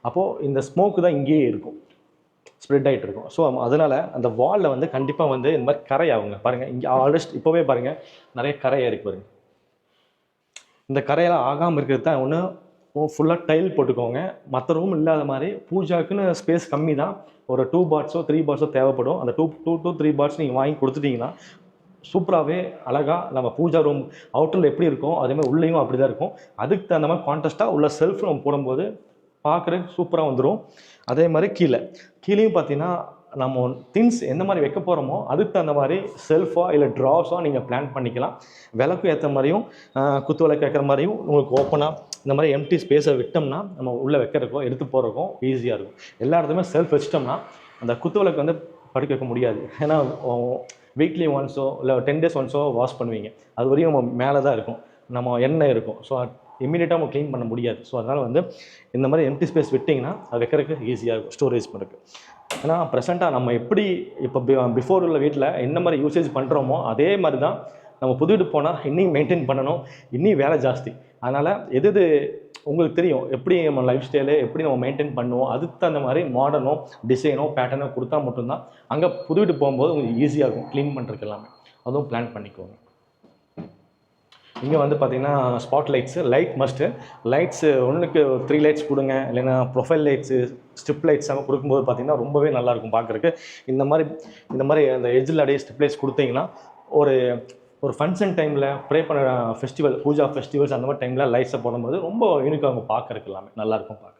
அப்போது இந்த ஸ்மோக்கு தான் இங்கேயே இருக்கும், ஸ்ப்ரெட் ஆகிட்டு இருக்கும். ஸோ அதனால் அந்த வாலில் வந்து கண்டிப்பாக வந்து இந்த மாதிரி கரை ஆகுங்க. பாருங்கள் இங்கே ஆல்ரெடி இப்போவே பாருங்கள் நிறைய கரையாக இருக்குது பாருங்கள். இந்த கரையெல்லாம் ஆகாமல் இருக்கிறது தான் ஒன்று ஃபுல்லாக டைல் போட்டுக்கோங்க. மற்ற ரூம் இல்லாத மாதிரி பூஜாக்குன்னு ஸ்பேஸ் கம்மி தான், ஒரு 2 பார்ட்ஸோ 3 பார்ட்ஸோ தேவைப்படும். அந்த 2 to 3 பார்ட்ஸ் நீங்கள் வாங்கி கொடுத்துட்டிங்கன்னா சூப்பராகவே அழகாக நம்ம பூஜா ரூம் அவுட்டரில் எப்படி இருக்கும் அதேமாதிரி உள்ளேயும் அப்படி தான் இருக்கும். அதுக்கு தகுந்த மாதிரி கான்ட்ராஸ்ட்டாக உள்ள செல்ஃப் நம்ம போடும்போது பார்க்குறதுக்கு சூப்பராக வந்துடும். அதே மாதிரி கீழேயும் பார்த்தீங்கன்னா நம்ம திங்ஸ் எந்த மாதிரி வைக்க போகிறோமோ அதுக்கு தகுந்த மாதிரி செல்ஃபாக இல்லை ட்ராஸாக நீங்கள் பிளான் பண்ணிக்கலாம். விளக்கு ஏற்ற மாதிரியும் குத்து விளக்கு வைக்கிற மாதிரியும் உங்களுக்கு ஓப்பனாக இந்த மாதிரி எம்டி ஸ்பேஸை விட்டோம்னா நம்ம உள்ளே வைக்கிறதுக்கும் எடுத்து போகிறதுக்கும் ஈஸியாக இருக்கும். எல்லா இடத்துலையுமே செல்ஃப் வச்சிட்டோம்னா அந்த குத்து விளக்கு வந்து படுக்க வைக்க முடியாது. ஏன்னா வீக்லி ஒன்ஸோ இல்லை 10 days ஒன்ஸோ வாஷ் பண்ணுவீங்க, அது வரையும் நம்ம மேலே தான் இருக்கும், நம்ம எண்ணெய் இருக்கும். ஸோ இமீடியட்டாக நம்ம க்ளீன் பண்ண முடியாது. ஸோ அதனால் வந்து இந்த மாதிரி எம்டி ஸ்பேஸ் விட்டிங்கன்னா அது வைக்கிறதுக்கு ஈஸியாக இருக்கும், ஸ்டோரேஜ் பண்ணுறதுக்கு. ஏன்னா ப்ரெசென்ட்டாக நம்ம எப்படி இப்போ பிஃபோர் உள்ள வீட்டில் என்ன மாதிரி யூசேஜ் பண்ணுறோமோ அதே மாதிரி தான் நம்ம புது வீடு போனால் இன்னும் மெயின்டைன் பண்ணணும், இன்னும் வேலை ஜாஸ்தி. அதனால் எது உங்களுக்கு தெரியும் எப்படி நம்ம லைஃப் ஸ்டைலு எப்படி நம்ம மெயின்டைன் பண்ணுவோம், அதுக்கு தகுந்த மாதிரி மாடர்னோ டிசைனோ பேட்டர்னோ கொடுத்தா மட்டும்தான் அங்கே புது வீட்டு போகும்போது உங்களுக்கு ஈஸியாக இருக்கும் க்ளீன் பண்ணுறதுக்கு எல்லாமே. அதுவும் பிளான் பண்ணிக்கோங்க. இங்கே வந்து பார்த்திங்கன்னா ஸ்பாட் லைட் மஸ்ட்டு. லைட்ஸு ஒன்றுக்கு 3 லைட்ஸ் கொடுங்க, இல்லைன்னா ப்ரொஃபைல் லைட்ஸு ஸ்ட்ரிப் லைட்ஸ் எல்லாம் கொடுக்கும்போது பார்த்திங்கன்னா ரொம்பவே நல்லாயிருக்கும் பார்க்குறக்கு. இந்த மாதிரி அந்த எஜ்ஜில் அப்படியே ஸ்ட்ரிப் லைட்ஸ் கொடுத்தீங்கன்னா ஒரு ஃபங்க்ஷன் டைமில் ப்ரே பண்ண ஃபெஸ்டிவல் பூஜா ஃபெஸ்டிவல்ஸ் அந்த மாதிரி டைமில் லைட்ஸை போடும்போது ரொம்ப யூனிக்காக பார்க்குறதுக்கு எல்லாமே நல்லாயிருக்கும் பார்க்க.